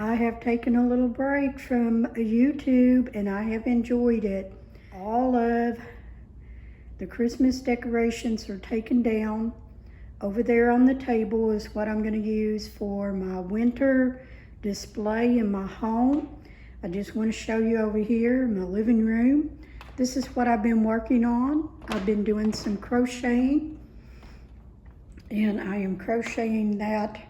I have taken a little break from YouTube and I have enjoyed it. All of the Christmas decorations are taken down. Over there on the table is what I'm going to use for my winter display in my home. I just want to show you over here in my living room. This is what I've been working on. I've been doing some crocheting, and I am crocheting that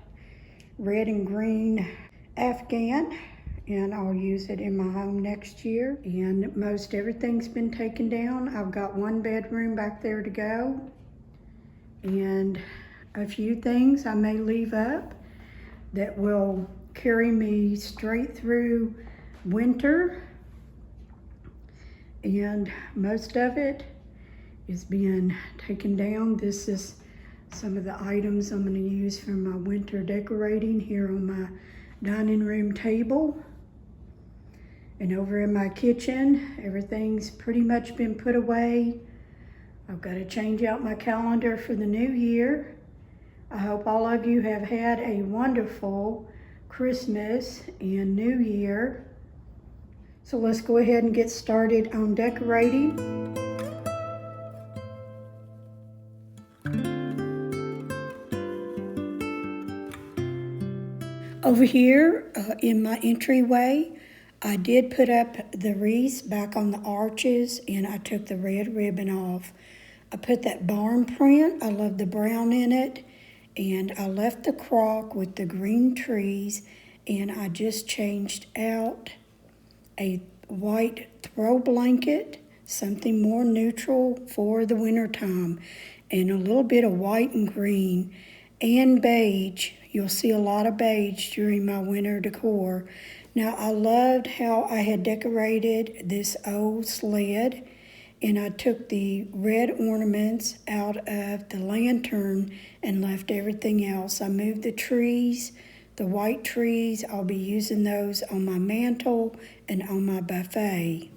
red and green Afghan, and I'll use it in my home next year. And most everything's been taken down. I've got one bedroom back there to go, and a few things I may leave up that will carry me straight through winter, and most of it is being taken down. This is some of the items I'm going to use for my winter decorating here on my dining room table. And over in my kitchen, everything's pretty much been put away. I've got to change out my calendar for the new year. I hope all of you have had a wonderful Christmas and New Year. So let's go ahead and get started on decorating. Over here in my entryway, I did put up the wreaths back on the arches, and I took the red ribbon off. I put that barn print, I love the brown in it, and I left the crock with the green trees, and I just changed out a white throw blanket, something more neutral for the winter time, and a little bit of white and green and beige. You'll see a lot of beige during my winter decor. Now, I loved how I had decorated this old sled, and I took the red ornaments out of the lantern and left everything else. I moved the trees, the white trees. I'll be using those on my mantle and on my buffet.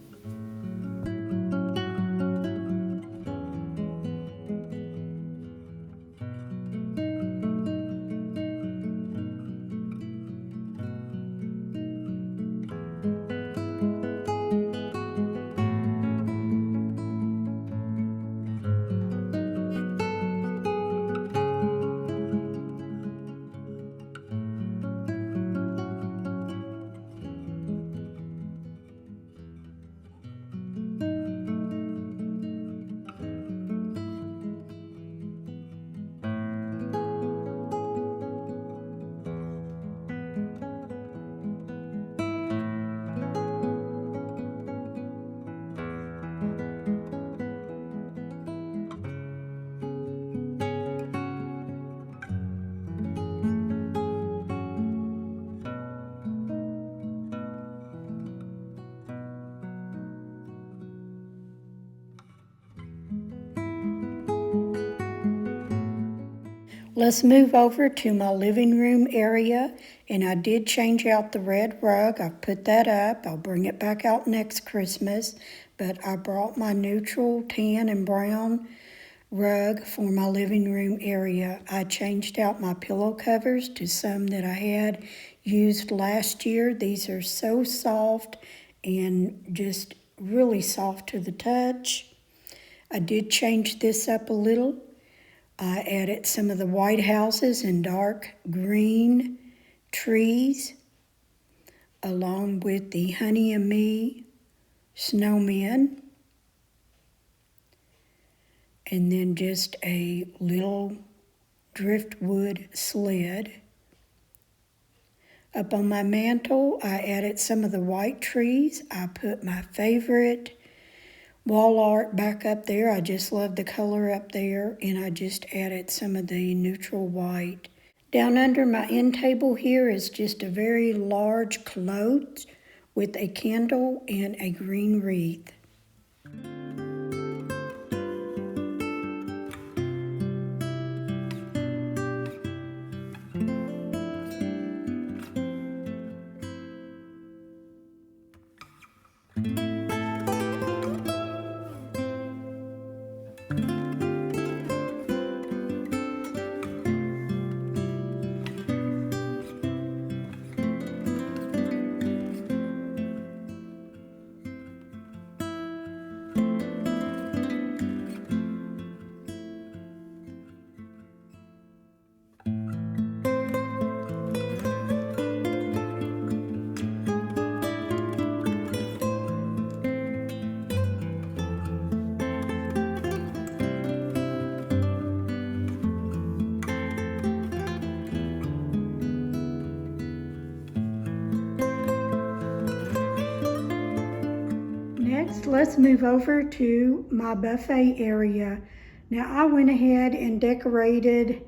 Let's move over to my living room area, and I did change out the red rug. I've put that up. I'll bring it back out next Christmas, but I brought my neutral tan and brown rug for my living room area. I changed out my pillow covers to some that I had used last year. These are so soft and just really soft to the touch. I did change this up a little. I added some of the white houses and dark green trees, along with the Honey and Me snowmen, and then just a little driftwood sled. Up on my mantle, I added some of the white trees. I put my favorite wall art back up there. I just love the color up there, and I just added some of the neutral white. Down under my end table here is just a very large cloth with a candle and a green wreath. let's move over to my buffet area. Now I went ahead and decorated.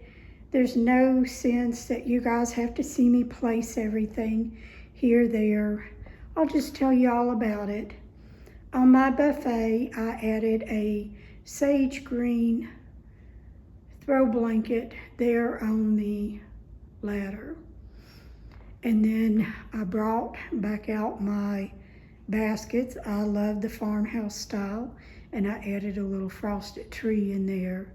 There's no sense that you guys have to see me place everything here, there. I'll just tell you all about it. On my buffet, I added a sage green throw blanket there on the ladder. And then I brought back out my baskets. I love the farmhouse style, and I added a little frosted tree in there.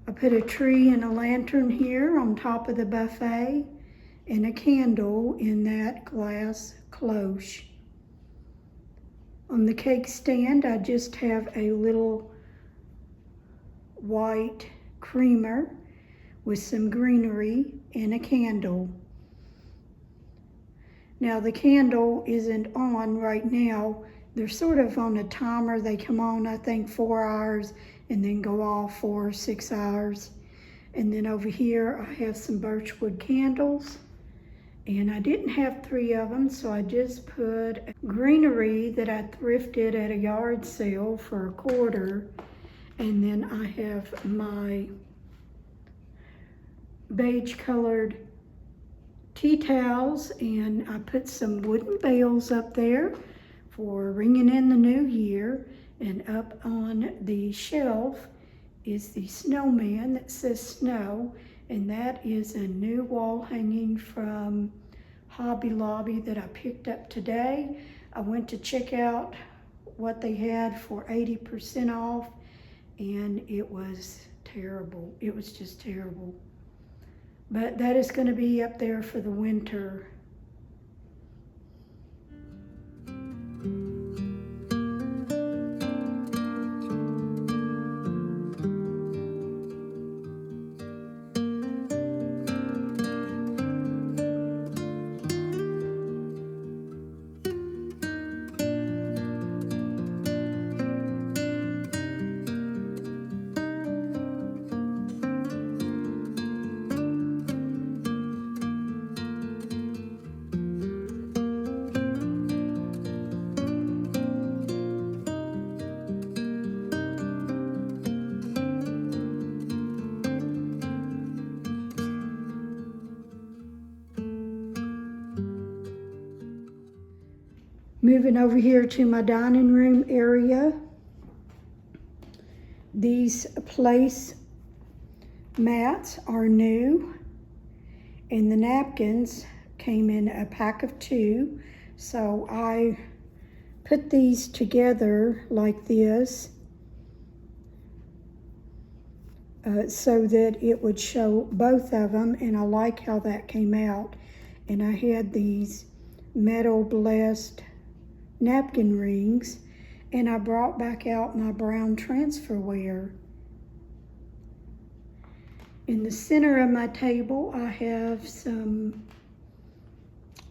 I put a tree and a lantern here on top of the buffet and a candle in that glass cloche. On the cake stand, I just have a little white creamer with some greenery and a candle. Now the candle isn't on right now. They're sort of on a timer. They come on, I think, 4 hours and then go off 4 or 6 hours. And then over here, I have some birchwood candles. And I didn't have 3 of them, so I just put greenery that I thrifted at a yard sale for $1. And then I have my beige colored tea towels, and I put some wooden bells up there for ringing in the new year. And up on the shelf is the snowman that says snow, and that is a new wall hanging from Hobby Lobby that I picked up today. I went to check out what they had for 80% off, and it was terrible. It was just terrible. But that is going to be up there for the winter. Moving over here to my dining room area. These place mats are new, and the napkins came in a pack of 2. So I put these together like this so that it would show both of them, and I like how that came out. And I had these metal blessed napkin rings, and I brought back out my brown transferware. In the center of my table, I have some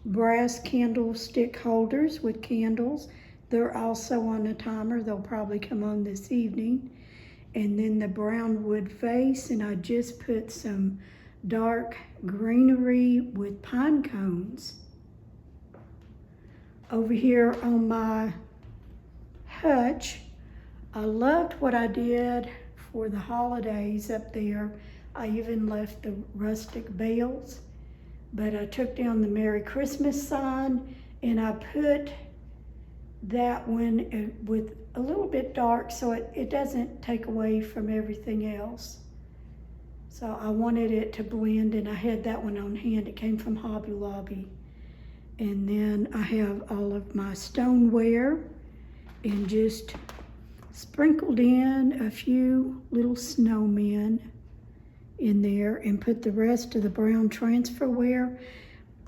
brass candlestick holders with candles. They're also on a timer. They'll probably come on this evening. And then the brown wood vase, and I just put some dark greenery with pine cones. Over here on my hutch, I loved what I did for the holidays up there. I even left the rustic bells, but I took down the Merry Christmas sign, and I put that one with a little bit dark so it doesn't take away from everything else. So I wanted it to blend, and I had that one on hand. It came from Hobby Lobby. And then I have all of my stoneware, and just sprinkled in a few little snowmen in there, and put the rest of the brown transferware.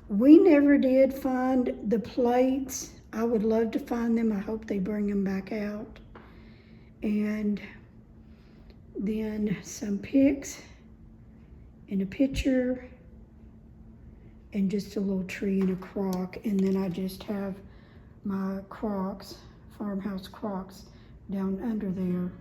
We never did find the plates. I would love to find them. I hope they bring them back out. And then some picks and a pitcher, and just a little tree and a crock. And then I just have my crocks, farmhouse crocks, down under there.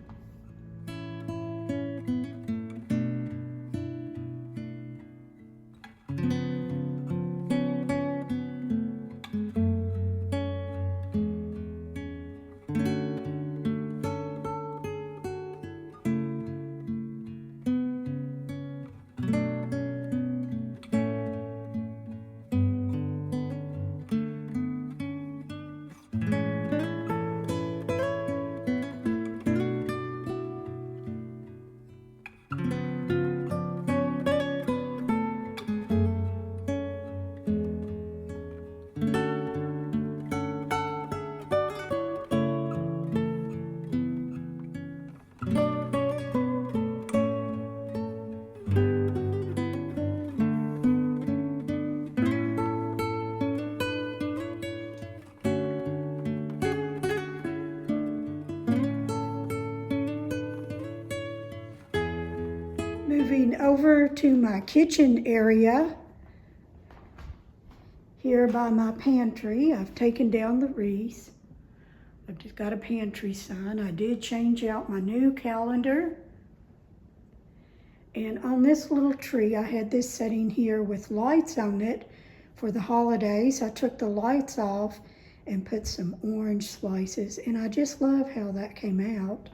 Moving over to my kitchen area, here by my pantry, I've taken down the wreath. I've just got a pantry sign. I did change out my new calendar. And on this little tree, I had this setting here with lights on it for the holidays. I took the lights off and put some orange slices, and I just love how that came out.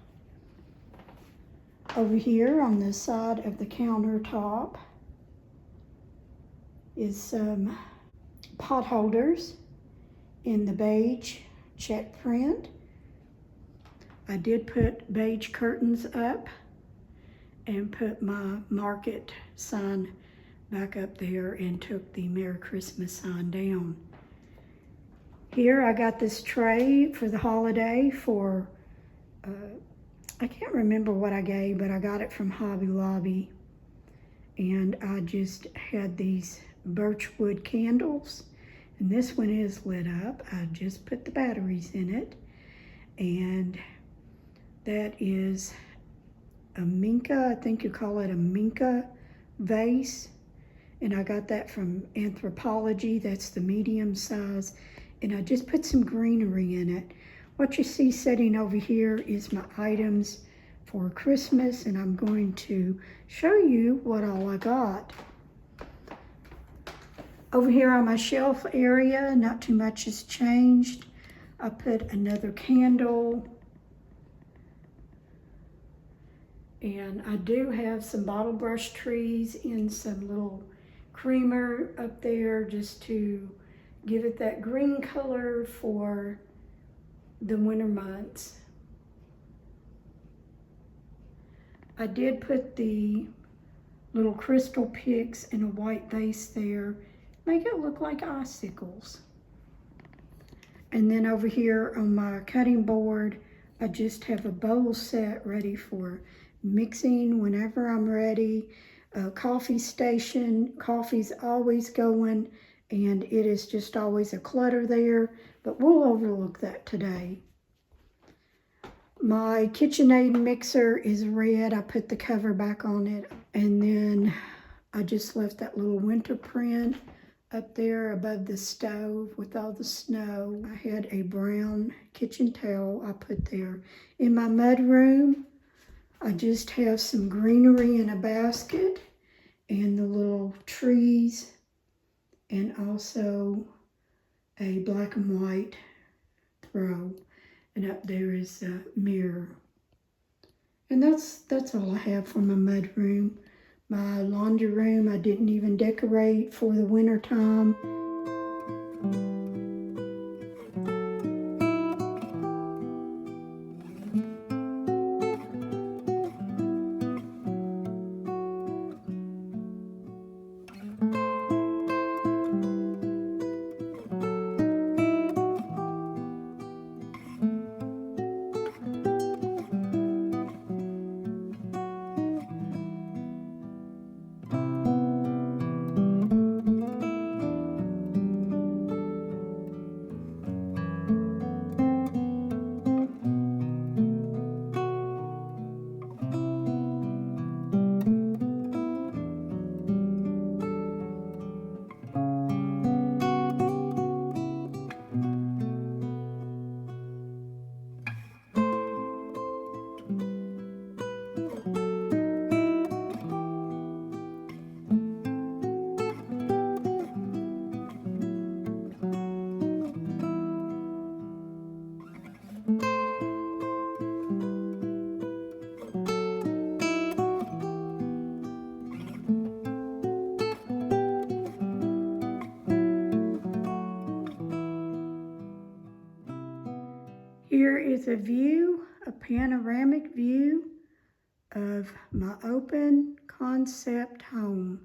Over here on the side of the countertop is some pot holders in the beige check print. I did put beige curtains up and put my market sign back up there and took the Merry Christmas sign down. Here I got this tray for the holiday for, I can't remember what I gave, but I got it from Hobby Lobby. And I just had these birchwood candles, and this one is lit up. I just put the batteries in it, and that is a Minka, I think you call it a Minka vase, and I got that from Anthropology. That's the medium size, and I just put some greenery in it. What you see sitting over here is my items for Christmas, and I'm going to show you what all I got. Over here on my shelf area, not too much has changed. I put another candle, and I do have some bottle brush trees in some little creamer up there just to give it that green color for the winter months. I did put the little crystal picks in a white vase there, make it look like icicles. And then over here on my cutting board, I just have a bowl set ready for mixing whenever I'm ready. A coffee station, coffee's always going, and it is just always a clutter there, but we'll overlook that today. My KitchenAid mixer is red. I put the cover back on it, and then I just left that little winter print up there above the stove with all the snow. I had a brown kitchen towel I put there. In my mud room, I just have some greenery in a basket and the little trees, and also a black and white throw. And up there is a mirror. And that's all I have for my mud room. My laundry room, I didn't even decorate for the winter time. Here is a view, a panoramic view of my open concept home.